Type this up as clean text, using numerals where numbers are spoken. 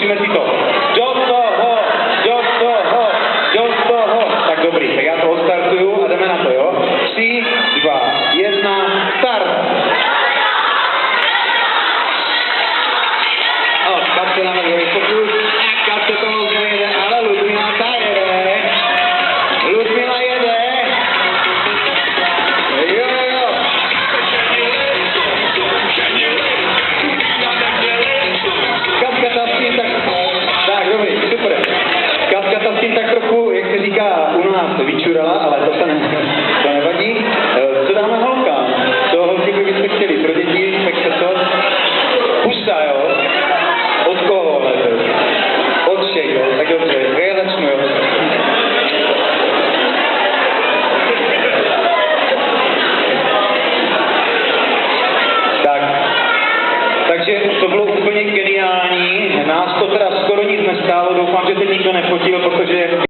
Zkusíme si to. Do toho. Tak dobrý, tak já to odstartuju a jdeme na to, jo? 3, 2, 1, start. Kapce na druhý pokus. Kapce tomu jede, ale Ludmila ta jede. Ludmila jede. Jo. Katka ta s tím tak dobrý, super. Katka ta s tím tak trochu, jak se říká, u nás vyčurala, ale to nevadí. Co dáme holkám? Co holky byste chtěli? Pro děti, tak se to hustá, jo? Od koho? Od všech, jo? Tak dobře, já začnu, jo? Takže to bylo úplně geniální, nás to teda skoro nic nestálo, doufám, že teď nikdo nefotil, protože